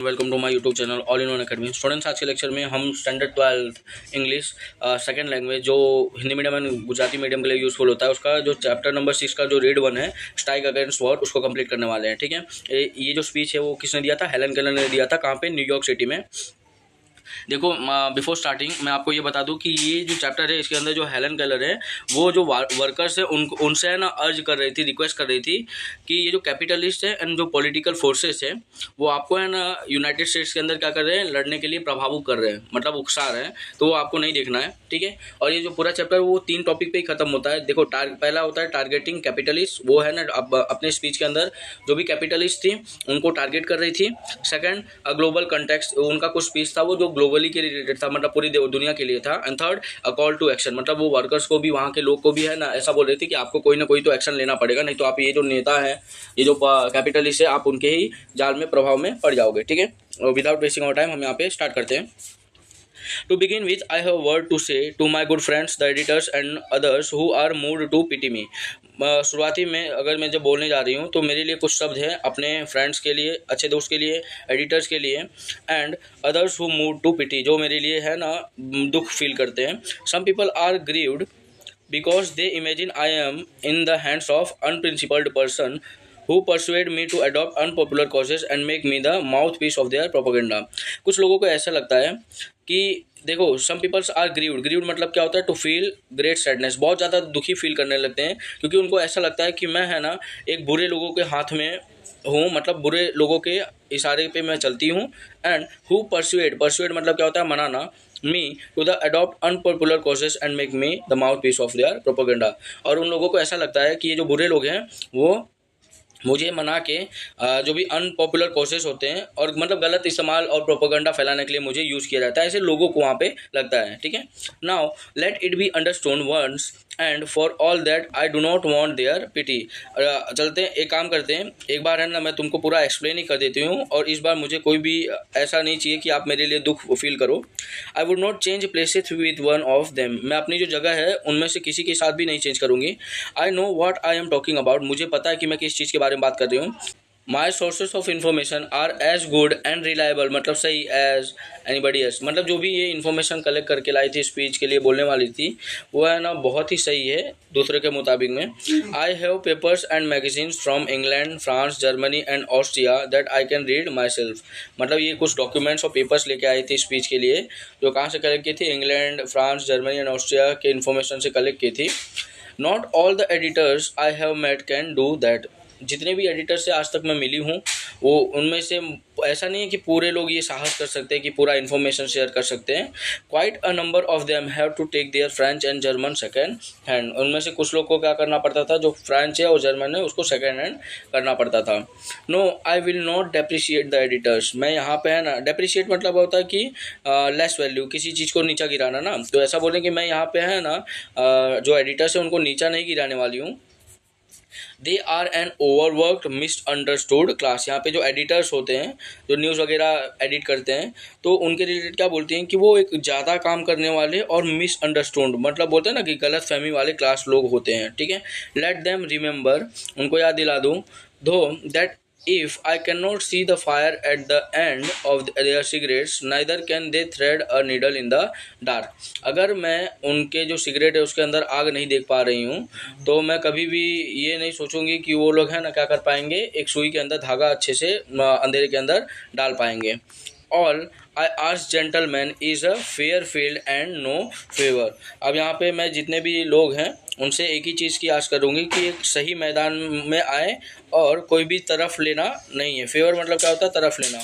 Welcome to my YouTube channel All in One Academy. Students, आज के lecture में हम स्टैंडर्ड 12 इंग्लिश सेकंड लैंग्वेज जो Hindi medium and Gujarati medium के लिए यूजफुल होता है उसका जो चैप्टर नंबर 6 का जो रीड 1 है स्ट्राइक अगेंस्ट वॉर उसको कंप्लीट करने वाले हैं। ठीक है, ये जो स्पीच है वो किसने दिया था? हेलन केलर ने दिया था। कहाँ पे? न्यूयॉर्क सिटी में। देखो, बिफोर स्टार्टिंग मैं आपको ये बता दूं कि ये जो चैप्टर है इसके अंदर जो हेलन केलर है वो जो वर्कर्स है उनसे है ना अर्ज कर रही थी, रिक्वेस्ट कर रही थी कि ये जो कैपिटलिस्ट है एंड जो पॉलिटिकल फोर्सेस है वो आपको है ना यूनाइटेड स्टेट्स के अंदर क्या कर रहे हैं, लड़ने के लिए प्रभावित कर रहे हैं, मतलब उकसा रहे हैं, तो वो आपको नहीं देखना है। ठीक है, और ये जो पूरा चैप्टर वो 3 टॉपिक पे ही खत्म होता है। देखो, पहला होता है टारगेटिंग कैपिटलिस्ट, वो है ना अपने स्पीच के अंदर जो भी कैपिटलिस्ट थी उनको टारगेट कर रही थी। सेकंड, ग्लोबल कंटेक्स्ट, उनका कुछ स्पीच था वो जो ग्लोबली के रिलेटेड था, मतलब पूरी दुनिया के लिए था। And third, a call to action, मतलब वो वर्कर्स को भी, वहाँ के लोग को भी है ना ऐसा बोल रही थी कि आपको कोई ना कोई तो एक्शन लेना पड़ेगा, नहीं तो आप ये जो नेता है, ये जो कैपिटलिस्ट है, आप उनके ही जाल में, प्रभाव में पड़ जाओगे। ठीक है, विदाउट वेस्टिंग आवर टाइम हम यहाँ पे स्टार्ट करते हैं। To begin with, I have a word to say to my good friends, the editors and others who are moved to pity me. शुरुआती में अगर मैं जब बोलने जा रही हूँ तो मेरे लिए कुछ शब्द हैं अपने फ्रेंड्स के लिए, अच्छे दोस्त के लिए, एडिटर्स के लिए, and others who move to pity, जो मेरे लिए है ना दुख फील करते हैं। Some people are grieved because they imagine I am in the hands of unprincipled person who persuade me to adopt unpopular causes and make me the mouthpiece of their propaganda। कुछ लोगों को ऐसा लगता है कि देखो, सम पीपल्स आर ग्रीव्ड मतलब क्या होता है? टू फील ग्रेट सैडनेस, बहुत ज़्यादा दुखी फील करने लगते हैं क्योंकि उनको ऐसा लगता है कि मैं है ना एक बुरे लोगों के हाथ में हूँ, मतलब बुरे लोगों के इशारे पे मैं चलती हूँ। एंड हु परसुएड मतलब क्या होता है? मनाना। Me to the adopt unpopular causes and make me the mouthpiece of their propaganda, और उन लोगों को ऐसा लगता है कि ये जो बुरे लोग हैं वो मुझे मना के जो भी अनपॉपुलर कॉजेज होते हैं और मतलब गलत इस्तेमाल और प्रोपोगंडा फैलाने के लिए मुझे यूज़ किया जाता है, ऐसे लोगों को वहाँ पे लगता है। ठीक है, now let it be understood once and for all that I do not want their pity. चलते हैं, एक काम करते हैं, एक बार है ना मैं तुमको पूरा एक्सप्लेन ही कर देती हूँ, और इस बार मुझे कोई भी ऐसा नहीं चाहिए कि आप मेरे लिए दुख फील करो। I would not change places with one of them, मैं अपनी जो जगह है उनमें से किसी के साथ भी नहीं चेंज करूँगी। I know what I am talking about, मुझे पता है कि मैं किस चीज़ के बारे में बात कर रही हूँ। My sources of information are as good and reliable, मतलब सही एज एनीबडी एल्स, मतलब जो भी ये इन्फॉर्मेशन कलेक्ट करके लाई थी, स्पीच के लिए बोलने वाली थी, वो है ना बहुत ही सही है दूसरे के मुताबिक में। I have papers and magazines from England, France, Germany and Austria that I can read my self, मतलब ये कुछ डॉक्यूमेंट्स और पेपर्स लेके आई थी स्पीच के लिए, जो कहाँ से कलेक्ट की थी? England, France, Germany and Austria के इन्फॉर्मेशन से कलेक्ट की थी। Not all the editors I have met can do that, जितने भी एडिटर से आज तक मैं मिली हूँ वो उनमें से ऐसा नहीं है कि पूरे लोग ये साहस कर सकते हैं कि पूरा इन्फॉर्मेशन शेयर कर सकते हैं। Quite a number of them have to take their French and German second hand, उनमें से कुछ लोग को क्या करना पड़ता था? जो फ्रेंच है और जर्मन है उसको सेकेंड हैंड करना पड़ता था। No, I will not depreciate the editors, मैं यहाँ पे है ना, डेप्रिशिएट मतलब होता है कि लेस वैल्यू, किसी चीज़ को नीचा गिराना ना, तो ऐसा बोलें कि मैं यहाँ पे है ना जो एडिटर्स है उनको नीचा नहीं गिराने वाली हूँ। They are an overworked misunderstood class, यहाँ पे जो एडिटर्स होते हैं जो न्यूज़ वगैरह एडिट करते हैं तो उनके रिलेटेड क्या बोलती हैं कि वो एक ज़्यादा काम करने वाले और मिसअंडरस्टूड, मतलब बोलते हैं ना कि गलत फहमी वाले क्लास लोग होते हैं। ठीक है, लेट देम रिमेंबर, उनको याद दिला दूँ, दो that if I cannot see the fire at the end of their cigarettes, neither can they thread a needle in the dark। अगर मैं उनके जो सिगरेट है उसके अंदर आग नहीं देख पा रही हूँ तो मैं कभी भी ये नहीं सोचूंगी कि वो लोग हैं ना क्या कर पाएंगे, एक सुई के अंदर धागा अच्छे से अंधेरे के अंदर डाल पाएंगे। All I ask gentlemen is a fair field and no favour, अब यहाँ पे मैं जितने भी लोग हैं उनसे एक ही चीज़ की आस करूँगी कि एक सही मैदान में आए और कोई भी तरफ लेना नहीं है। फेवर मतलब क्या होता है? तरफ लेना।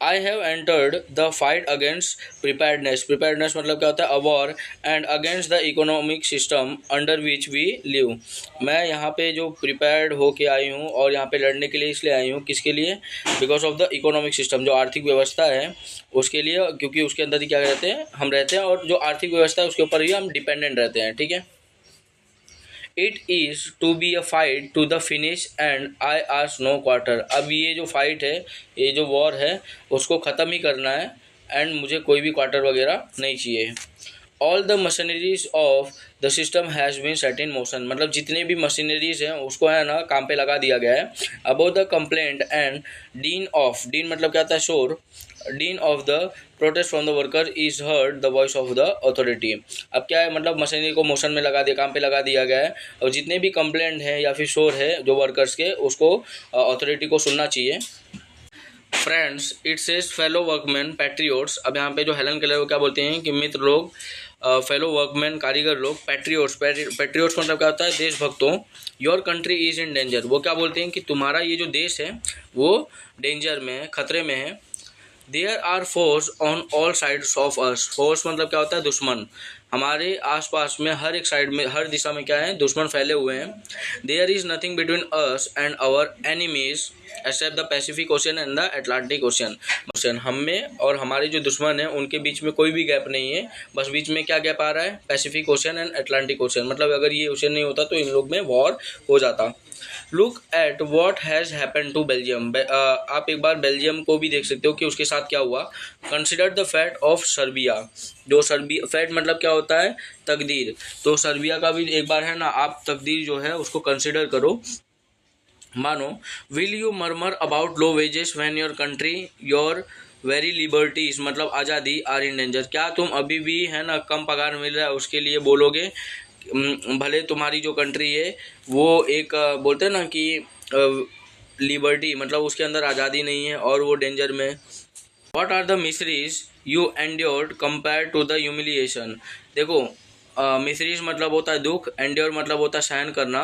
I have entered the fight against preparedness मतलब क्या होता है? A war and against the economic system under which we live, मैं यहाँ पे जो प्रिपेयर्ड होके आई हूँ और यहाँ पे लड़ने के लिए इसलिए आई हूँ, किसके लिए? Because of the economic system, जो आर्थिक व्यवस्था है उसके लिए, क्योंकि उसके अंदर ही क्या रहते हैं? हम रहते हैं, और जो आर्थिक व्यवस्था है उसके ऊपर ही हम डिपेंडेंट रहते हैं। ठीक है, it is to be a fight to the finish and I ask no quarter, अब ये जो फाइट है, ये जो वॉर है उसको ख़त्म ही करना है एंड मुझे कोई भी क्वार्टर वगैरह नहीं चाहिए। All the machineries of the system has been set in motion, मतलब जितने भी मशीनरीज हैं उसको है ना काम पे लगा दिया गया है। About the complaint and dean मतलब क्या होता है शोर, dean of the protest from the worker is heard the voice of the authority. अब क्या है, मतलब मशीनरी को मोशन में लगा दिया, काम पे लगा दिया गया है, और जितने भी कंप्लेंट है या फिर शोर है जो वर्कर्स के, उसको अथॉरिटी को सुनना चाहिए। Friends, it says fellow workman patriots. अब यहाँ पे जो हेलन केलर वो क्या बोलते हैं कि मित्र लोग, फेलो वर्कमैन कारीगर लोग, पैट्रियोट्स मतलब क्या होता है, देशभक्तों। Your country is in danger, वो क्या बोलते हैं कि तुम्हारा ये जो देश है वो डेंजर में है, खतरे में है। There are foes on all sides of us, foes मतलब क्या होता है, दुश्मन। हमारे आसपास में हर एक साइड में, हर दिशा में क्या है, दुश्मन फैले हुए हैं। There is nothing between us and our enemies except the Pacific Ocean and the Atlantic Ocean. हम में और हमारे जो दुश्मन हैं उनके बीच में कोई भी गैप नहीं है, बस बीच में क्या गैप आ रहा है, Pacific Ocean and Atlantic ocean. मतलब अगर ये ओशियन नहीं होता तो इन लोग में वॉर हो जाता। Look at what has happen to Belgium, आप एक बार बेल्जियम को भी देख सकते हो कि उसके साथ क्या हुआ। Consider the fat of Serbia, जो सर्बिया, फैट मतलब क्या होता है, तकदीर। तो सर्बिया का भी एक बार है ना आप तकदीर जो है उसको कंसिडर करो, मानो। Will you murmur about low wages when your country your very liberties मतलब आज़ादी आर इन डेंजर, क्या तुम अभी भी है ना कम पगार मिल रहा है उसके लिए बोलोगे, भले तुम्हारी जो कंट्री है वो एक बोलते हैं ना कि लिबर्टी मतलब उसके अंदर आज़ादी नहीं है और वो डेंजर में। What are the miseries you endured compare to the humiliation. देखो मिसरीज मतलब होता है दुख, एंड्योर मतलब होता है सहन करना,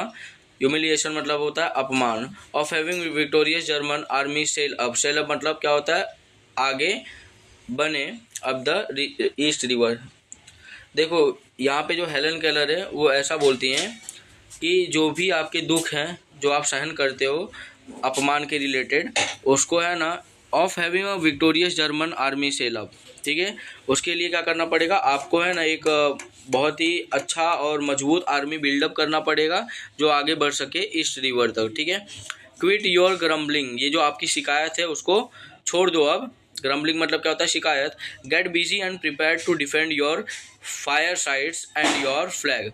ह्यूमिलिएशन मतलब होता है अपमान। Of having victorious German army sell up मतलब क्या होता है, आगे बने अब द ईस्ट रिवर। देखो यहाँ पे जो हेलन केलर है वो ऐसा बोलती हैं कि जो भी आपके दुख हैं जो आप सहन करते हो अपमान के रिलेटेड, उसको है ना of having a victorious German army sell up, ठीक है, उसके लिए क्या करना पड़ेगा आपको, है ना एक बहुत ही अच्छा और मजबूत आर्मी बिल्डअप करना पड़ेगा जो आगे बढ़ सके ईस्ट रिवर तक, ठीक है। क्विट योर ग्रम्बलिंग, ये जो आपकी शिकायत है उसको छोड़ दो अब। ग्रम्बलिंग मतलब क्या होता है, शिकायत। Get busy and prepare to defend your fire sites and your flag.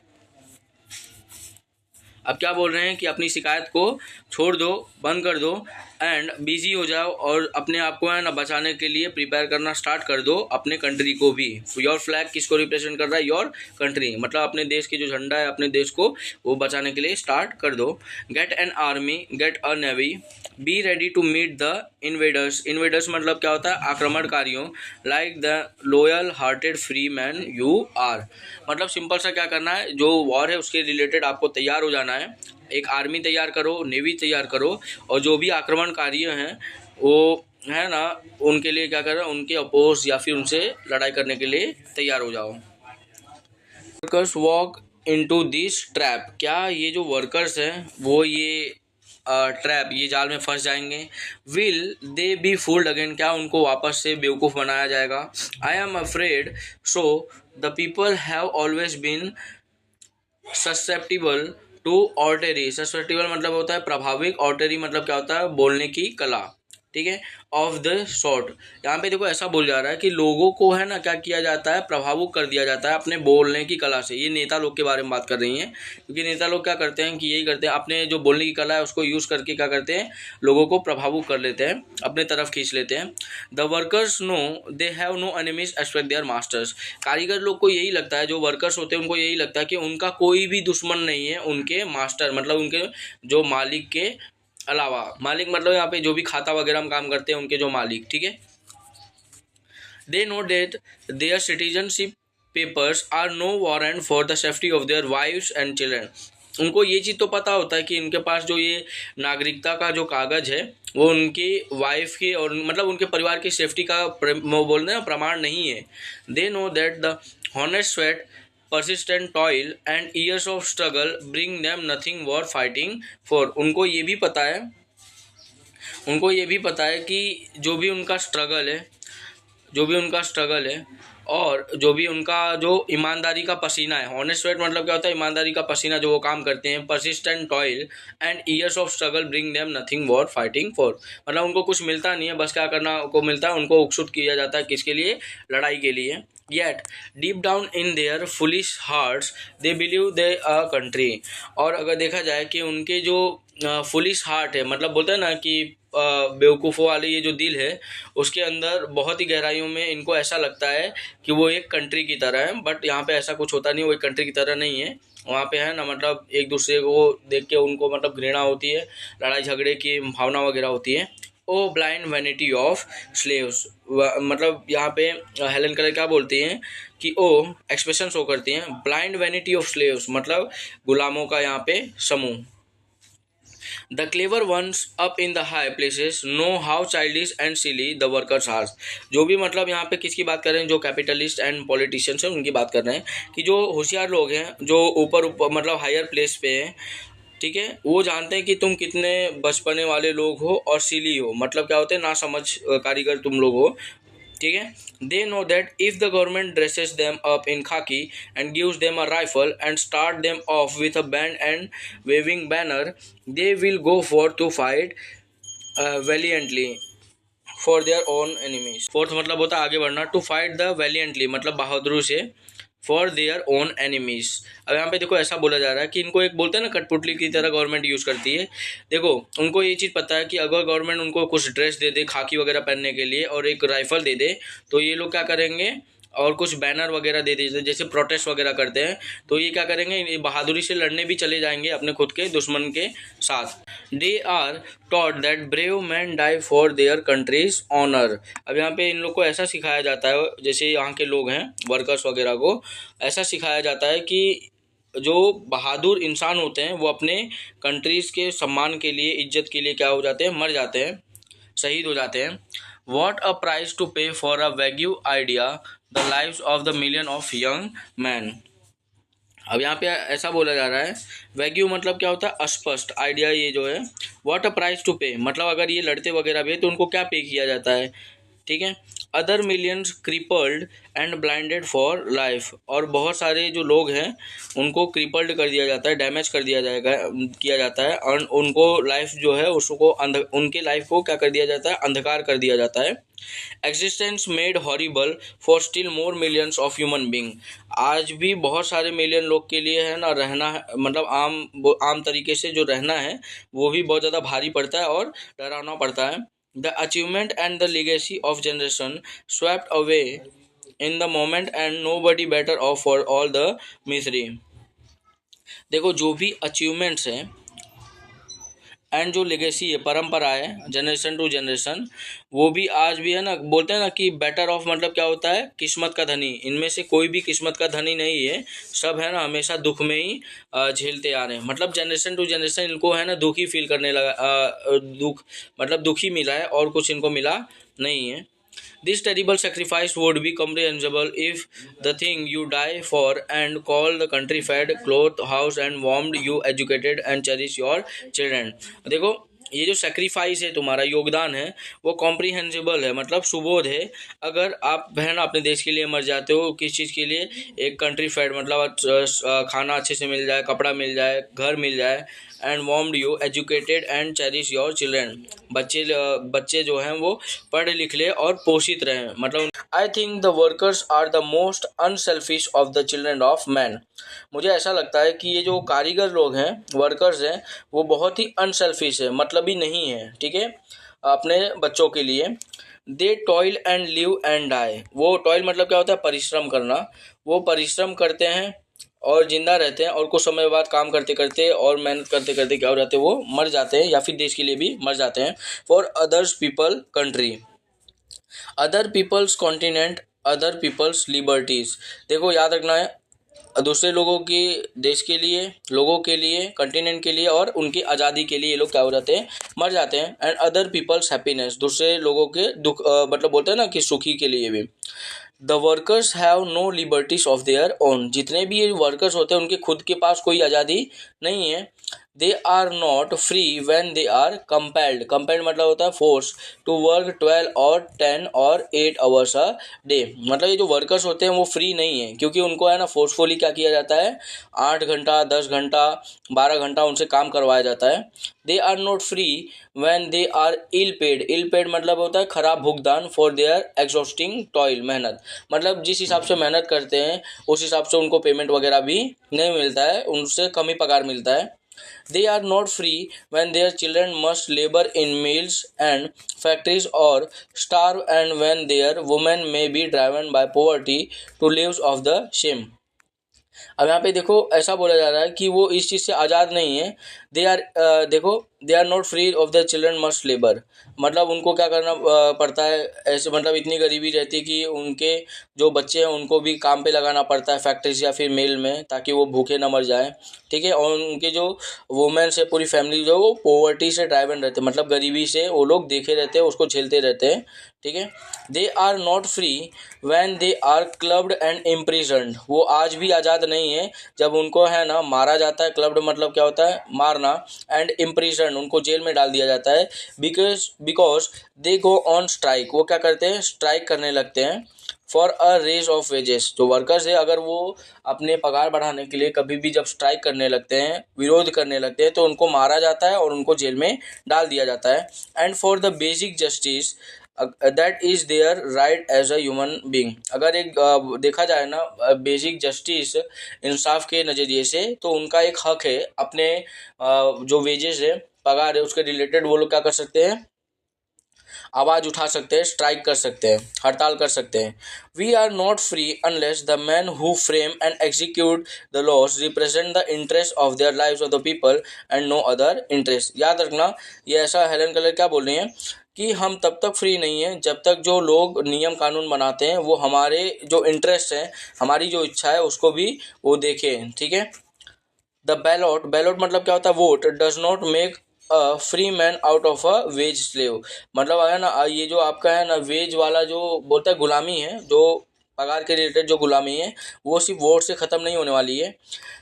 अब क्या बोल रहे हैं कि अपनी शिकायत को छोड़ दो, बंद कर दो, एंड बिजी हो जाओ और अपने आप को है ना बचाने के लिए प्रिपेयर करना स्टार्ट कर दो, अपने कंट्री को भी। योर फ्लैग किसको रिप्रेजेंट कर रहा है, योर कंट्री, मतलब अपने देश की जो झंडा है अपने देश को वो बचाने के लिए स्टार्ट कर दो। Get an army, get a navy, be ready to meet the invaders. Invaders मतलब क्या होता है, आक्रमणकारियों। Like the loyal hearted free man you are, मतलब सिंपल सा क्या करना है, जो वॉर है उसके रिलेटेड आपको तैयार हो जाना है। एक आर्मी तैयार करो, नेवी तैयार करो, और जो भी आक्रमणकारी हैं वो है ना उनके लिए क्या करें, उनके अपोज या फिर उनसे लड़ाई करने के लिए तैयार हो जाओ। Workers walk into this trap, क्या ये जो वर्कर्स हैं वो ये ट्रैप, ये जाल में फंस जाएंगे। Will they be fooled again, क्या उनको वापस से बेवकूफ़ बनाया जाएगा। I am afraid so the people have always been susceptible to oratory. Susceptible मतलब होता है प्रभाविक, ऑर्टरी मतलब क्या होता है, बोलने की कला, ठीक है। ऑफ द सॉर्ट, यहाँ पे देखो ऐसा बोल जा रहा है कि लोगों को है ना क्या किया जाता है, प्रभावित कर दिया जाता है अपने बोलने की कला से। ये नेता लोग के बारे में बात कर रही हैं, क्योंकि नेता लोग क्या करते हैं कि यही करते हैं, अपने जो बोलने की कला है उसको यूज़ करके क्या करते हैं, लोगों को प्रभावित कर लेते हैं, अपने तरफ खींच लेते हैं। The workers know they have no enemies except their masters, कारीगर लोग को यही लगता है, जो वर्कर्स होते हैं उनको यही लगता है कि उनका कोई भी दुश्मन नहीं है उनके मास्टर मतलब उनके जो मालिक के अलावा। मालिक मतलब यहाँ पे जो भी खाता वगैरह में काम करते हैं उनके जो मालिक, ठीक है। They know that their citizenship papers are no warrant for the safety of their wives and children, उनको ये चीज़ तो पता होता है कि इनके पास जो ये नागरिकता का जो कागज़ है वो उनकी वाइफ की और मतलब उनके परिवार की सेफ्टी का वो बोलते हैं प्रमाण नहीं है। They know that the honest sweat persistent toil and years of struggle bring them nothing worth fighting for, उनको ये भी पता है कि जो भी उनका स्ट्रगल है, जो भी उनका स्ट्रगल है और जो भी उनका जो ईमानदारी का पसीना है, ऑनेस्ट स्वेट मतलब क्या होता है, ईमानदारी का पसीना जो वो काम करते हैं, persistent toil and years of struggle bring them nothing for fighting for, मतलब उनको कुछ मिलता नहीं है, बस क्या करना को मिलता है, उनको उकसुट किया जाता है किसके लिए, लड़ाई के लिए। Yet deep down in their foolish hearts they believe they a country, और अगर देखा जाए कि उनके जो फुलिश हार्ट है, मतलब बोलते हैं ना कि बेवकूफ़ों वाले ये जो दिल है, उसके अंदर बहुत ही गहराइयों में इनको ऐसा लगता है कि वो एक कंट्री की तरह है, बट यहाँ पे ऐसा कुछ होता नहीं, वो एक कंट्री की तरह नहीं है। वहाँ पे है ना, मतलब एक दूसरे को देख के उनको मतलब घृणा होती है, लड़ाई झगड़े की भावना वगैरह होती है। ओ ब्लाइंड वैनिटी ऑफ स्लेव्स, मतलब यहाँ पे हेलन कलर क्या बोलती हैं कि ओ एक्सप्रेशन शो करती हैं, ब्लाइंड वैनिटी ऑफ स्लेव्स मतलब गुलामों का यहाँ पे समूह। The clever ones up in the high places know how childish and silly the workers are. जो भी मतलब यहाँ पे किसकी बात कर रहे हैं, जो कैपिटलिस्ट एंड पॉलिटिशियंस हैं उनकी बात कर रहे हैं कि जो होशियार लोग हैं, जो ऊपर ऊपर मतलब हायर प्लेस पे हैं, ठीक है, वो जानते हैं कि तुम कितने बचपने वाले लोग हो और सिली हो, मतलब क्या होते हैं, ना समझ कारीगर तुम लोग हो, ठीक है। They know that if the government dresses them up in khaki and gives them a rifle and start them off with a band and waving banner, they will go for to fight valiantly for their own enemies. Forth मतलब होता है आगे बढ़ना, to fight the valiantly मतलब बहादुरी से, for their own enemies. अब यहाँ पे देखो ऐसा बोला जा रहा है कि इनको एक बोलते हैं ना कठपुतली की तरह गवर्नमेंट यूज़ करती है। देखो उनको ये चीज़ पता है कि अगर गवर्नमेंट उनको कुछ ड्रेस दे दे खाकी वगैरह पहनने के लिए और एक राइफल दे दे, तो ये लोग क्या करेंगे, और कुछ बैनर वगैरह दे दीजिए जैसे प्रोटेस्ट वगैरह करते हैं, तो ये क्या करेंगे, ये बहादुरी से लड़ने भी चले जाएंगे अपने खुद के दुश्मन के साथ। They are taught that brave men die for their country's honour. अब यहाँ पे इन लोग को ऐसा सिखाया जाता है, जैसे यहाँ के लोग हैं वर्कर्स वगैरह को ऐसा सिखाया जाता है कि जो बहादुर इंसान होते हैं वो अपने कंट्रीज़ के सम्मान के लिए, इज्जत के लिए क्या हो जाते हैं, मर जाते हैं, शहीद हो जाते हैं। वॉट अ प्राइस टू पे for a wagyu idea the lives of the million of young man. अब यहाँ पे ऐसा बोला जा रहा है, वैग्यू मतलब क्या होता है, अस्पष्ट आइडिया ये जो है। व्हाट अ प्राइस टू पे मतलब अगर ये लड़ते वगैरह भी है तो उनको क्या पे किया जाता है, ठीक है। Other millions crippled and blinded for life, और बहुत सारे जो लोग हैं उनको क्रिपल्ड कर दिया जाता है, डैमेज कर दिया जाएगा, किया जाता है, और उनको लाइफ जो है उसको उनके लाइफ को क्या कर दिया जाता है, अंधकार कर दिया जाता है। Existence made horrible for still more millions of human being, आज भी बहुत सारे मिलियन लोग के लिए है ना रहना है, मतलब आम तरीके से जो रहना है वो भी बहुत ज़्यादा भारी पड़ता है और डरावना पड़ता है। The achievement and the legacy of generation swept away in the moment and nobody better off for all the misery. देखो जो भी अचीवमेंट्स हैं एंड जो लेगेसी है, परंपरा है जनरेशन टू जनरेशन, वो भी आज भी है ना, बोलते हैं ना कि बेटर ऑफ मतलब क्या होता है, किस्मत का धनी, इनमें से कोई भी किस्मत का धनी नहीं है, सब है ना हमेशा दुख में ही झेलते आ रहे हैं, मतलब जनरेशन टू जनरेशन इनको है ना दुख ही फील करने लगा, दुख मतलब दुख ही मिला है और कुछ इनको मिला नहीं है। This terrible sacrifice would be comprehensible if the thing you die for and call the country fed, clothed, housed and warmed, you educated and cherish your children। देखो ये जो सेक्रीफाइस है, तुम्हारा योगदान है, वो कॉम्प्रीहेंसिबल है, मतलब सुबोध है। अगर आप बहन अपने देश के लिए मर जाते हो, किस चीज़ के लिए, एक कंट्री फेड मतलब खाना अच्छे से मिल जाए, कपड़ा मिल जाए, घर मिल जाए, and warmed you educated and cherish your children, बच्चे जो हैं वो पढ़ लिख ले और पोषित रहें, मतलब I think the workers are the most unselfish of the children of man. मुझे ऐसा लगता है कि ये जो कारीगर लोग हैं, वर्कर्स हैं, वो बहुत ही अनसेल्फिश है, मतलब ही नहीं है, ठीक है, अपने बच्चों के लिए। They toil and live and die, वो टॉयल मतलब क्या होता है, परिश्रम करना, वो परिश्रम करते हैं और जिंदा रहते हैं, और कुछ समय बाद काम करते करते और मेहनत करते करते क्या हो जाते हैं, वो मर जाते हैं, या फिर देश के लिए भी मर जाते हैं। For others people country, other people's continent, other people's liberties. देखो याद रखना है, दूसरे लोगों के देश के लिए, लोगों के लिए, कंटिनेंट के लिए और उनकी आज़ादी के लिए ये लोग क्या हो जाते हैं, मर जाते हैं। एंड अदर पीपल्स हैप्पीनेस, दूसरे लोगों के दुख मतलब बोलते हैं ना कि सुखी के लिए भी। The workers have no liberties of their own, जितने भी ये वर्कर्स होते हैं उनके खुद के पास कोई आज़ादी नहीं है। They are not free when they are compelled. Compelled मतलब होता है फोर्स टू वर्क 12 और 10 और 8 आवर्स अ डे। मतलब ये जो वर्कर्स होते हैं वो फ्री नहीं है, क्योंकि उनको है ना फोर्सफुली क्या किया जाता है, 8 घंटा 10 घंटा 12 घंटा उनसे काम करवाया जाता है। They are not free when they are ill paid. Ill paid मतलब होता है खराब भुगतान फॉर देयर एग्जॉस्टिंग टॉयल, मेहनत। मतलब जिस हिसाब से मेहनत करते हैं उस हिसाब से उनको पेमेंट वगैरह भी नहीं मिलता है, उनसे कम ही पगार मिलता है। They are not free when their children must labor in mills and factories or starve, and when their women may be driven by poverty to lives of the shame। अब यहाँ पे देखो ऐसा बोला जा रहा है कि वो इस चीज़ से आज़ाद नहीं है। दे आर देखो, they are not free of the children must labour. मतलब उनको क्या करना पड़ता है ऐसे, मतलब इतनी गरीबी रहती है कि उनके जो बच्चे हैं उनको भी काम पे लगाना पड़ता है फैक्ट्रीज या फिर मिल में, ताकि वो भूखे ना मर जाएं। ठीक है, और उनके जो वुमेन्स है पूरी फैमिली जो वो पोवर्टी से ड्राइवन रहते हैं, मतलब गरीबी से वो लोग देखे रहते हैं, उसको झेलते रहते हैं। ठीक है, they are not free when they are clubbed and imprisoned. वो आज भी आज़ाद नहीं है जब उनको है ना मारा जाता है। क्लब्ड मतलब क्या होता है, मारना, एंड इम्प्रिजन्ड उनको जेल में डाल दिया जाता है। Because they go on strike. वो क्या करते हैं, स्ट्राइक करने लगते हैं for a raise of wages. जो वर्कर्स है अगर वो अपने पगार बढ़ाने के लिए कभी भी जब स्ट्राइक करने लगते हैं, विरोध करने लगते हैं, तो उनको मारा जाता है और उनको जेल में डाल दिया जाता है। And for the basic justice that is their right as a human being. अगर एक देखा जाए ना बेसिक जस्टिस, इंसाफ के नज़रिए से, तो उनका एक हक है अपने जो वेजेस है, पगार है, उसके रिलेटेड वो लोग क्या कर सकते हैं, आवाज़ उठा सकते हैं, स्ट्राइक कर सकते हैं, हड़ताल कर सकते हैं। We are not free unless the men who frame and execute the laws represent the interest of their lives of the people and no other interest. याद रखना, ये ऐसा हेलन केलर क्या बोल रही हैं कि हम तब तक फ्री नहीं हैं जब तक जो लोग नियम कानून बनाते हैं वो हमारे जो इंटरेस्ट हैं, हमारी जो इच्छा है उसको भी वो देखें। ठीक है, द बैलॉट, बैलॉट मतलब क्या होता है, vote, does not make a free man out of a wage slave. मतलब है ना ये जो आपका है ना वेज वाला जो बोलता है गुलामी है, जो पगार के रिलेटेड जो गुलामी है, वो सिर्फ वोट से ख़त्म नहीं होने वाली है।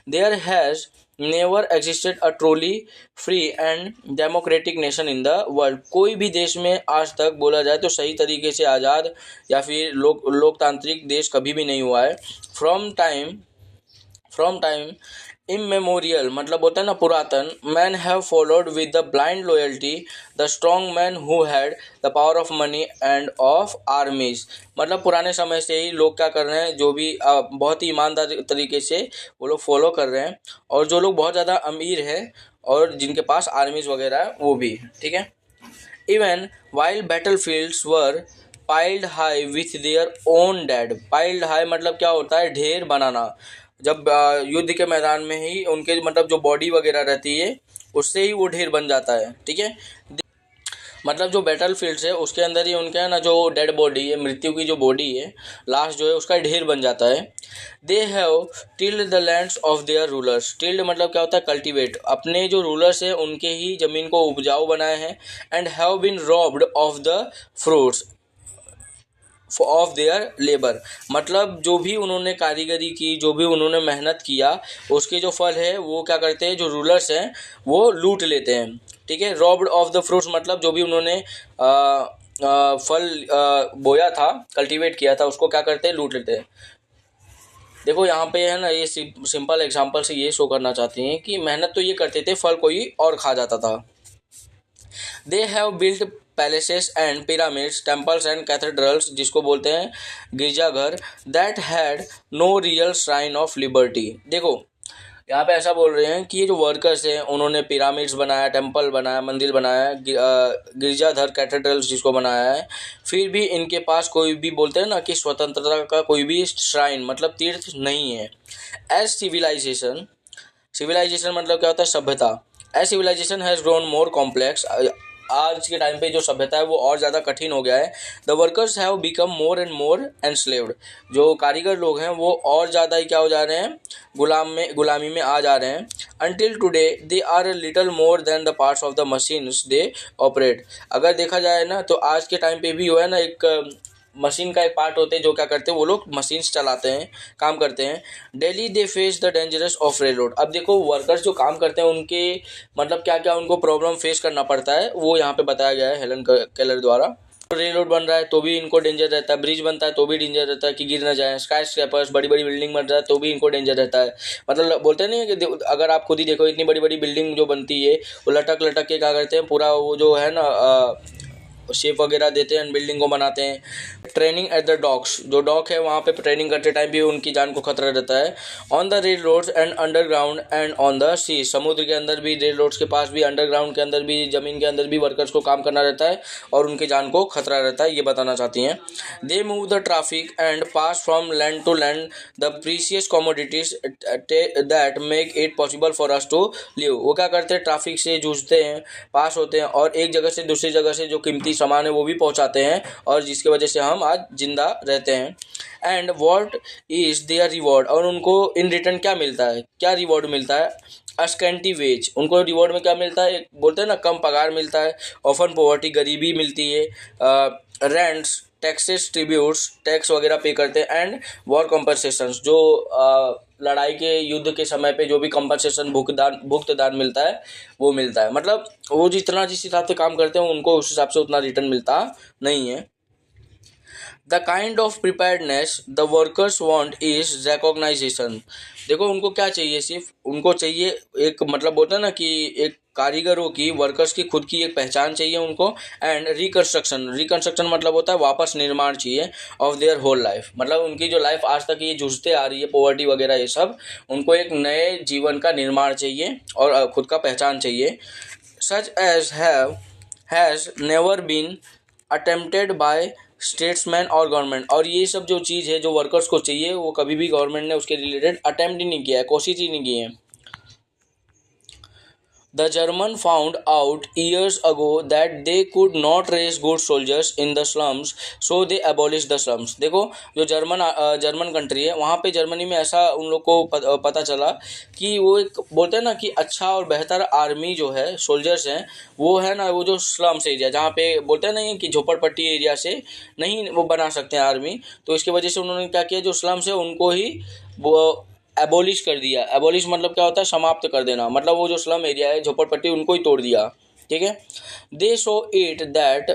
There has never existed a truly free and democratic nation in the world. कोई भी देश में आज तक बोला जाए तो सही तरीके से आज़ाद या फिर लोकतांत्रिक देश कभी भी नहीं हुआ है। फ्रॉम टाइम इमेमोरियल मतलब होता है ना पुरातन, man have followed with the blind loyalty the strong man who had the power of money end of आर्मीज। मतलब पुराने समय से ही लोग क्या कर रहे हैं, जो भी बहुत ही ईमानदार तरीके से वो लोग फॉलो कर रहे हैं, और जो लोग बहुत ज़्यादा अमीर हैं और जिनके पास आर्मीज वगैरह है वो भी। ठीक है, even while battle fields were piled high with their own dead. Piled high मतलब क्या होता है, ढेर बनाना। जब युद्ध के मैदान में ही उनके मतलब जो बॉडी वगैरह रहती है उससे ही वो ढेर बन जाता है। ठीक है, मतलब जो बैटल फील्ड्स है उसके अंदर ही उनके है ना जो डेड बॉडी है, मृत्यु की जो बॉडी है, लाश जो है उसका ढेर बन जाता है। They have tilde the lands of their rulers. Tilde मतलब क्या होता है, कल्टीवेट। अपने जो रूलर्स हैं उनके ही ज़मीन को उपजाऊ बनाए हैं। And have been robbed of the fruits of their labour. मतलब जो भी उन्होंने कारीगरी की, जो भी उन्होंने मेहनत किया, उसके जो फल है वो क्या करते हैं, जो रूलर्स हैं वो लूट लेते हैं। ठीक है, रॉब्ड ऑफ द फ्रूट्स मतलब जो भी उन्होंने फल बोया था, कल्टीवेट किया था, उसको क्या करते हैं, लूट लेते हैं। देखो यहाँ पे है ना ये सिंपल एग्जांपल से ये शो करना चाहती हैं कि मेहनत तो ये करते थे, फल कोई और खा जाता था। They have built palaces and pyramids, temples and cathedrals, जिसको बोलते हैं गिरजाघर, that had no real shrine of liberty. देखो यहाँ पे ऐसा बोल रहे हैं कि ये जो वर्कर्स हैं उन्होंने पिरामिड्स बनाया, टेम्पल बनाया, मंदिर बनाया, गिरजाघर कैथेड्रल्स जिसको बनाया है, फिर भी इनके पास कोई भी बोलते हैं ना कि स्वतंत्रता का कोई भी श्राइन मतलब तीर्थ नहीं है। एज सिविलाइजेशन, सिविलाइजेशन मतलब क्या होता है, सभ्यता। As civilisation has grown more complex, आज के टाइम पे जो सभ्यता है वो और ज़्यादा कठिन हो गया है। The workers have become more and more enslaved. जो कारीगर लोग हैं वो और ज़्यादा ही क्या हो जा रहे हैं, गुलामी में आ जा रहे हैं। Until today they are a little more than the parts of the machines they operate. अगर देखा जाए ना तो आज के टाइम पे भी जो है ना एक मशीन का एक पार्ट होते हैं जो क्या करते हैं, वो लोग मशीन चलाते हैं, काम करते हैं। Daily they face the dangerous of rail road. अब देखो वर्कर्स जो काम करते हैं उनके मतलब क्या क्या उनको प्रॉब्लम फेस करना पड़ता है, वो यहाँ पे बताया गया है हेलन केलर द्वारा। रेल रोड बन रहा है तो भी इनको डेंजर रहता है, ब्रिज बनता है तो भी डेंजर रहता है कि गिर ना जाए, स्काई स्क्रैपर्स बड़ी बड़ी बिल्डिंग बन रहा है तो भी इनको डेंजर रहता है। मतलब बोलते नहीं है कि अगर आप खुद ही देखो इतनी बड़ी बड़ी बिल्डिंग जो बनती है वो लटक लटक के क्या करते हैं, पूरा वो जो है ना शेप वगैरह देते हैं, बिल्डिंग को बनाते हैं। ट्रेनिंग एट द डॉक्स, जो डॉक है वहाँ पे ट्रेनिंग करते टाइम भी उनकी जान को खतरा रहता है। On the rail roads and underground and on the sea, समुद्र के अंदर भी, रेल रोड्स के पास भी, अंडरग्राउंड के अंदर भी, जमीन के अंदर भी वर्कर्स को काम करना रहता है और उनकी जान को खतरा रहता है, ये बताना चाहती हैं। They move the traffic and pass from land to land the precious commodities that make it possible for us to live. वो क्या करते हैं, ट्रैफिक से जूझते हैं, पास होते हैं और एक जगह से दूसरी जगह से जो कीमती सामान है वो भी पहुंचाते हैं और जिसकी वजह से हम आज जिंदा रहते हैं। And what is their reward, और उनको इन रिटर्न क्या मिलता है, क्या रिवॉर्ड मिलता है। अस्केंटी वेज, उनको रिवॉर्ड में क्या मिलता है, बोलते हैं ना कम पगार मिलता है। ऑफन पॉवर्टी, गरीबी मिलती है। रेंट्स, टैक्सेस, ट्रिब्यूट्स, टैक्स वगैरह पे करते हैं। एंड वॉर कॉम्पनसेशंस, जो लड़ाई के युद्ध के समय पे जो भी कंपनसेशन भुगतान मिलता है वो मिलता है। मतलब वो जितना जिस हिसाब से काम करते हैं उनको उस हिसाब से उतना रिटर्न मिलता नहीं है। The kind of preparedness the workers want is recognition. देखो उनको क्या चाहिए, सिर्फ उनको चाहिए एक, मतलब बोलते हैं ना कि एक कारीगरों की, वर्कर्स की खुद की एक पहचान चाहिए उनको। एंड रिकंस्ट्रक्शन मतलब होता है वापस निर्माण चाहिए ऑफ देयर होल लाइफ। मतलब उनकी जो लाइफ आज तक ये जूझते आ रही है, पॉवर्टी वगैरह ये सब, उनको एक नए जीवन का निर्माण चाहिए और खुद का पहचान चाहिए। Such as has never been attempted by statesmen और गवर्नमेंट। और ये सब जो चीज़ है जो वर्कर्स को चाहिए वो कभी भी गवर्नमेंट ने उसके रिलेटेड अटेम्प्ट ही नहीं किया है, कोशिश ही नहीं की है। The German found out years ago that they could not raise good soldiers in the slums, so they abolished the slums। देखो जो जर्मन कंट्री है वहाँ पे जर्मनी में ऐसा उन लोग को पता चला कि वो एक, बोलते हैं ना कि अच्छा और बेहतर आर्मी जो है, सोल्जर्स हैं, वो है ना वो जो स्लम्स एरिया जहाँ पे बोलते हैं नहीं कि झोपड़पट्टी एरिया से नहीं वो बना सकते हैं आर्मी, तो इसकी वजह से उन्होंने क्या किया, जो स्लम्स है उनको ही वो एबॉलिश कर दिया। एबॉलिश मतलब क्या होता है, समाप्त कर देना। मतलब वो जो स्लम एरिया है, झोपड़पट्टी, उनको ही तोड़ दिया। ठीक है। They saw it that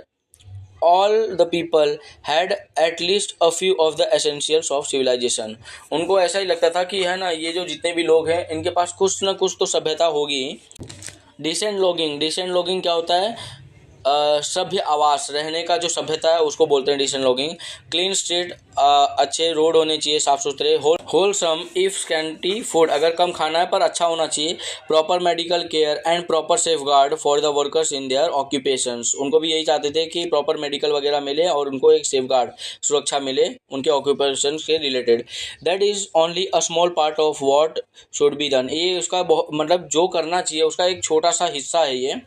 all the people had at least a few of the essentials of civilisation. उनको ऐसा ही लगता था कि है ना ये जो जितने भी लोग हैं इनके पास कुछ ना कुछ तो सभ्यता होगी। डिसेंट लॉगिंग क्या होता है, सभ्य आवास, रहने का जो सभ्यता है उसको बोलते हैं डिसेंट लॉगिंग। क्लीन स्ट्रीट, अच्छे रोड होने चाहिए, साफ सुथरे। होलसम इफ स्कैंटी फूड, अगर कम खाना है पर अच्छा होना चाहिए। Proper medical care and proper safe guard for the workers in their occupations. उनको भी यही चाहते थे कि प्रॉपर मेडिकल वगैरह मिले और उनको एक सेफ गार्ड, सुरक्षा मिले उनके ऑक्यूपेशन के related. That is only a small part of what should be done. ये उसका मतलब जो करना चाहिए उसका एक छोटा सा हिस्सा है ये।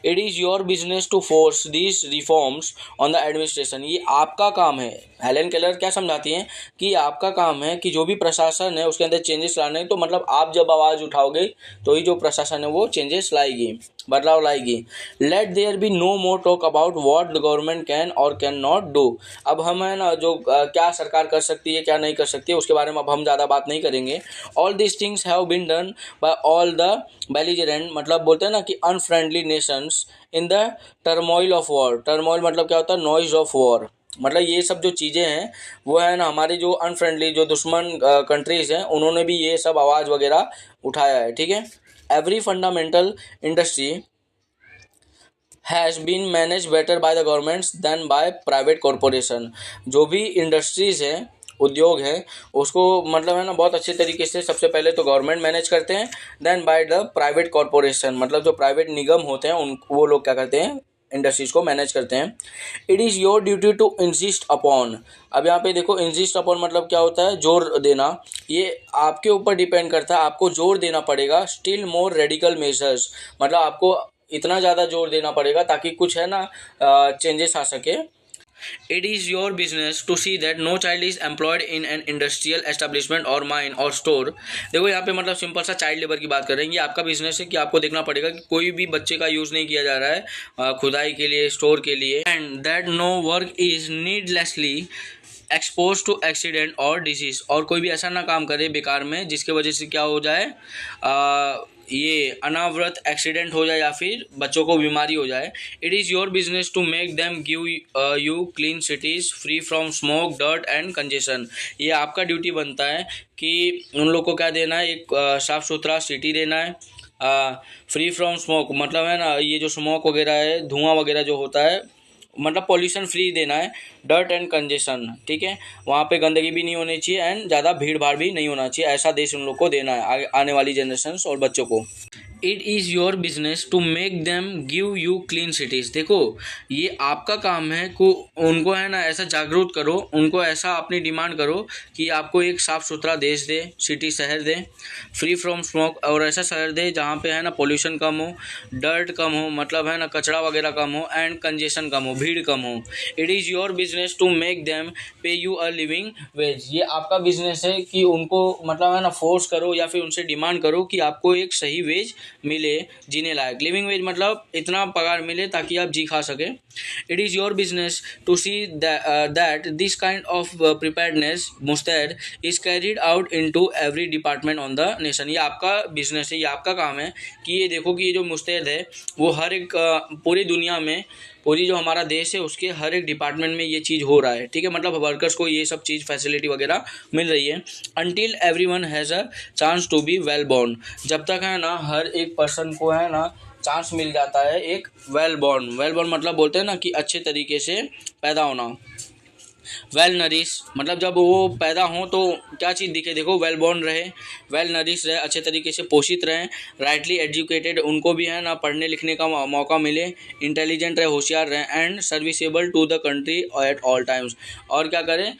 It is your business to force these reforms on the administration. ये आपका काम है। हेलेन केलर क्या समझाती हैं कि आपका काम है कि जो भी प्रशासन है उसके अंदर चेंजेस लाने। तो मतलब आप जब आवाज़ उठाओगे तो ही जो प्रशासन है वो चेंजेस लाएगी, बदलाव लाएगी। Let there be no more talk about what the government can और कैन नॉट डू। अब हम है ना जो क्या सरकार कर सकती है क्या नहीं कर सकती है उसके बारे में अब हम ज़्यादा बात नहीं करेंगे। All this things have been done by all the belligerent, मतलब बोलते हैं ना कि unfriendly nations in the turmoil of war. Turmoil मतलब क्या होता है, नॉइज ऑफ वॉर। मतलब ये सब जो चीज़ें हैं वो है ना हमारी जो अनफ्रेंडली जो दुश्मन कंट्रीज़ हैं उन्होंने भी ये सब आवाज़ वगैरह उठाया है। ठीक है। Every fundamental industry has been manage better by the governments than by private corporation. जो भी इंडस्ट्रीज़ हैं, उद्योग है, उसको मतलब है ना बहुत अच्छे तरीके से सबसे पहले तो गवर्नमेंट मैनेज करते हैं, than by the private corporation, मतलब जो प्राइवेट निगम होते हैं उन वो लोग क्या करते हैं, इंडस्ट्रीज को मैनेज करते हैं। It is your duty to insist upon. अब यहाँ पे देखो इंसिस्ट अपॉन मतलब क्या होता है, जोर देना। ये आपके ऊपर डिपेंड करता है, आपको जोर देना पड़ेगा। स्टिल मोर रेडिकल मेजर्स, मतलब आपको इतना ज़्यादा जोर देना पड़ेगा ताकि कुछ है ना चेंजेस आ सके। It is your business to see that no child is employed in an industrial establishment or mine or store. देखो यहाँ पे मतलब सिंपल सा चाइल्ड लेबर की बात कर रहे हैं। ये आपका बिजनेस है कि आपको देखना पड़ेगा कि कोई भी बच्चे का यूज़ नहीं किया जा रहा है खुदाई के लिए, स्टोर के लिए, and that no work is needlessly expose to accident और डिजीज, और कोई भी ऐसा ना काम करे बेकार में जिसके वजह से क्या हो जाए, ये अनावृत एक्सीडेंट हो जाए या फिर बच्चों को बीमारी हो जाए। It is your business to make them give you clean cities free from smoke, dirt and congestion. ये आपका ड्यूटी बनता है कि उन लोग को क्या देना है, एक साफ़ सुथरा सिटी देना है। फ्री फ्रॉम स्मोक मतलब है ना, ये जो स्मोक वगैरह है, धुआं वगैरह जो होता है, मतलब पॉल्यूशन फ्री देना है। डर्ट एंड कंजेशन, ठीक है, वहाँ पे गंदगी भी नहीं होनी चाहिए एंड ज़्यादा भीड़ भाड़ भी नहीं होना चाहिए। ऐसा देश उन लोग को देना है आने वाली जनरेशन्स और बच्चों को। It is your business to make them give you clean cities. देखो ये आपका काम है को उनको है ना ऐसा जागरूक करो, उनको ऐसा अपनी डिमांड करो कि आपको एक साफ़ सुथरा देश दे, सिटी शहर दे, फ्री फ्रॉम स्मोक, और ऐसा शहर दे जहाँ पे है ना पोल्यूशन कम हो, डर्ट कम हो, मतलब है ना कचरा वगैरह कम हो, एंड कंजेशन कम हो, भीड़ कम हो। It is your business to make them pay you a living wage. ये आपका बिजनेस है कि उनको मतलब है ना फोर्स करो या फिर उनसे डिमांड करो कि आपको एक सही वेज मिले, जीने लायक। लिविंग वेज मतलब इतना पगार मिले ताकि आप जी खा सके। It is your business to see that this kind of preparedness मुस्तैद is carried out into every department on the nation. ये आपका बिजनेस है, ये आपका काम है कि ये देखो कि ये जो मुस्तैद है वो हर एक पूरी दुनिया में, पूरी जो हमारा देश है उसके हर एक डिपार्टमेंट में ये चीज़ हो रहा है, ठीक है, मतलब वर्कर्स को ये सब चीज़ फैसिलिटी वगैरह मिल रही है। Until everyone has a chance to be well born, जब तक है ना हर एक पर्सन को है ना चांस मिल जाता है एक वेल बॉर्न। वेल बॉर्न मतलब बोलते हैं ना कि अच्छे तरीके से पैदा होना। वेल नरिश मतलब जब वो पैदा हों तो क्या चीज़ दिखे, देखो वेल बॉर्न रहे, वेल नरिश रहे, अच्छे तरीके से पोषित रहें, राइटली एजुकेटेड, उनको भी है ना पढ़ने लिखने का मौका मिले, इंटेलिजेंट रहे, होशियार रहें, and serviceable to the country at all times, और क्या करें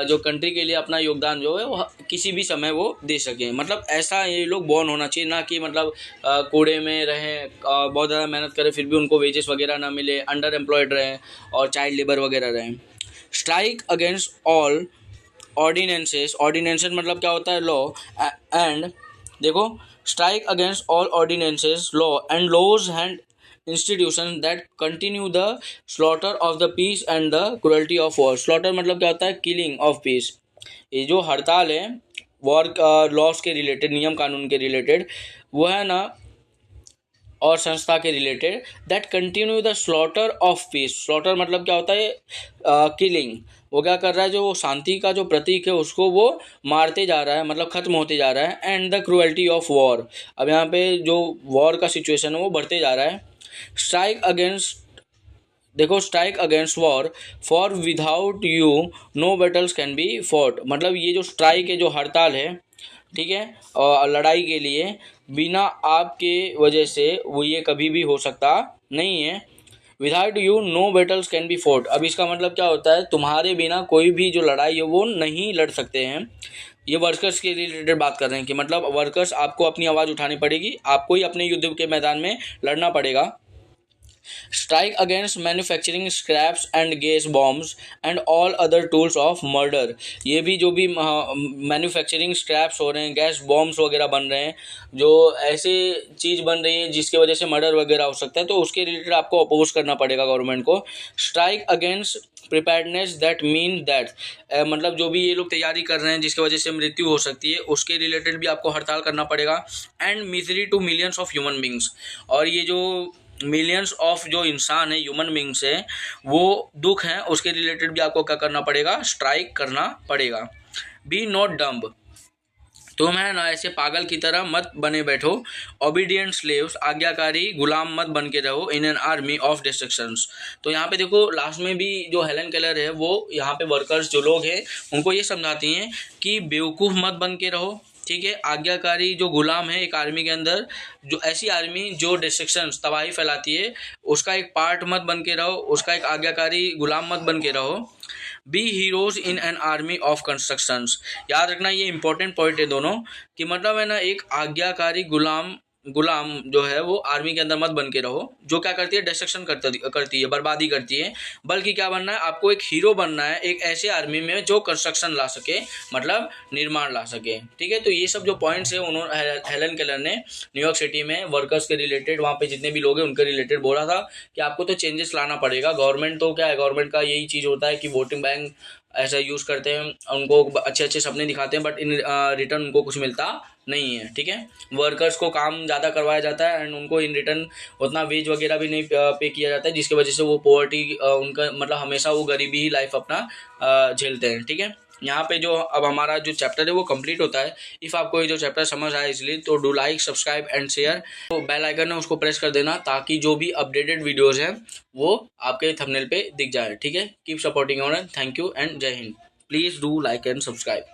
जो कंट्री के लिए अपना योगदान जो है वो किसी भी समय वो दे सकें। मतलब ऐसा ये लोग बॉर्न होना चाहिए, ना कि मतलब कूड़े में रहें, बहुत ज़्यादा मेहनत करें फिर भी उनको वेजेस वगैरह ना मिले, अंडर एम्प्लॉयड रहें और चाइल्ड लेबर वगैरह रहें। Strike against all ordinances, ordinances मतलब क्या होता है, लॉ, एंड देखो strike against all ordinances, law and laws and institution that continue the slaughter of the peace and the cruelty of war. Slaughter मतलब क्या होता है, किलिंग ऑफ पीस। ये जो हड़ताल है वॉर लॉस के रिलेटेड, नियम कानून के रिलेटेड, वो है ना, और संस्था के related, that continue the slaughter of peace. Slaughter मतलब क्या होता है, किलिंग। वो क्या कर रहा है, जो वो शांति का जो प्रतीक है उसको वो मारते जा रहा है, मतलब ख़त्म होते जा रहा है। And the cruelty of war, अब यहाँ पे जो वॉर का सिचुएशन है वो बढ़ते जा रहा है। स्ट्राइक अगेंस्ट, देखो strike against war, for without you know battles can be fought. मतलब ये जो स्ट्राइक है, जो हड़ताल है, ठीक है, और लड़ाई के लिए बिना आपके वजह से वो ये कभी भी हो सकता नहीं है। Without you know battles can be fort, अब इसका मतलब क्या होता है, तुम्हारे बिना कोई भी जो लड़ाई है वो नहीं लड़ सकते हैं। ये वर्कर्स के रिलेटेड बात कर रहे हैं कि मतलब वर्कर्स, आपको अपनी आवाज़ उठानी पड़ेगी, आपको ही अपने युद्ध के मैदान में लड़ना पड़ेगा। Strike against manufacturing scraps and gas bombs and all other tools of murder. ये भी जो भी मैन्युफैक्चरिंग स्क्रैप्स हो रहे हैं, गैस बॉम्ब्स वगैरह बन रहे हैं, जो ऐसे चीज़ बन रही है जिसकी वजह से मर्डर वगैरह हो सकता है, तो उसके रिलेटेड आपको अपोज करना पड़ेगा गवर्नमेंट को। Strike against preparedness that mean that, मतलब जो भी ये लोग तैयारी कर रहे हैं जिसकी वजह से मृत्यु हो सकती है, उसके रिलेटेड भी आपको हड़ताल करना पड़ेगा। And misery to millions of human beings, और ये जो मिलियंस ऑफ जो इंसान है, ह्यूमन बींग्स है, वो दुख हैं, उसके रिलेटेड भी आपको क्या करना पड़ेगा, स्ट्राइक करना पड़ेगा। बी नॉट डम्ब, तुम है ना ऐसे पागल की तरह मत बने बैठो। ओबीडियंट स्लेव्स, आज्ञाकारी गुलाम मत बन के रहो। इन एन आर्मी ऑफ डिस्ट्रक्शंस, तो यहाँ पे देखो लास्ट में भी जो हेलन केलर है वो यहाँ पे वर्कर्स जो लोग हैं उनको ये समझाती हैं कि बेवकूफ़ मत बन के रहो, ठीक है। आज्ञाकारी जो गुलाम है एक आर्मी के अंदर, जो ऐसी आर्मी जो डिस्ट्रक्शंस, तबाही फैलाती है, उसका एक पार्ट मत बन के रहो, उसका एक आज्ञाकारी गुलाम मत बन के रहो। Be heroes in an army of constructions, याद रखना ये इंपॉर्टेंट पॉइंट है दोनों, कि मतलब है ना एक आज्ञाकारी गुलाम गुलाम जो है वो आर्मी के अंदर मत बन के रहो, जो क्या करती है डिस्ट्रक्शन करती है, बर्बादी करती है। बल्कि क्या बनना है आपको, एक हीरो बनना है एक ऐसे आर्मी में जो कंस्ट्रक्शन ला सके, मतलब निर्माण ला सके। ठीक है, तो ये सब जो पॉइंट्स है उन्होंने हेलन केलर ने न्यूयॉर्क सिटी में वर्कर्स के रिलेटेड, वहाँ पे जितने भी लोग हैं उनके रिलेटेड बोला था कि आपको तो चेंजेस लाना पड़ेगा। गवर्नमेंट तो क्या है, गवर्नमेंट का यही चीज़ होता है कि वोटिंग बैंक ऐसा यूज़ करते हैं, उनको अच्छे अच्छे सपने दिखाते हैं, बट इन रिटर्न उनको कुछ मिलता नहीं है। ठीक है, वर्कर्स को काम ज़्यादा करवाया जाता है एंड उनको इन रिटर्न उतना वेज वगैरह भी नहीं पे किया जाता है, जिसकी वजह से वो पॉवर्टी उनका मतलब हमेशा वो गरीबी ही लाइफ अपना झेलते हैं। ठीक है, यहाँ पे जो अब हमारा जो चैप्टर है वो कंप्लीट होता है। इफ़ आपको ये जो चैप्टर समझ आया इसलिए, तो do like subscribe and share, तो बेल आइकन है उसको प्रेस कर देना ताकि जो भी अपडेटेड वीडियोज़ हैं वो आपके थंबनेल पे दिख जाए। ठीक है, keep supporting on, thank you and Jai Hind. Please do like and subscribe.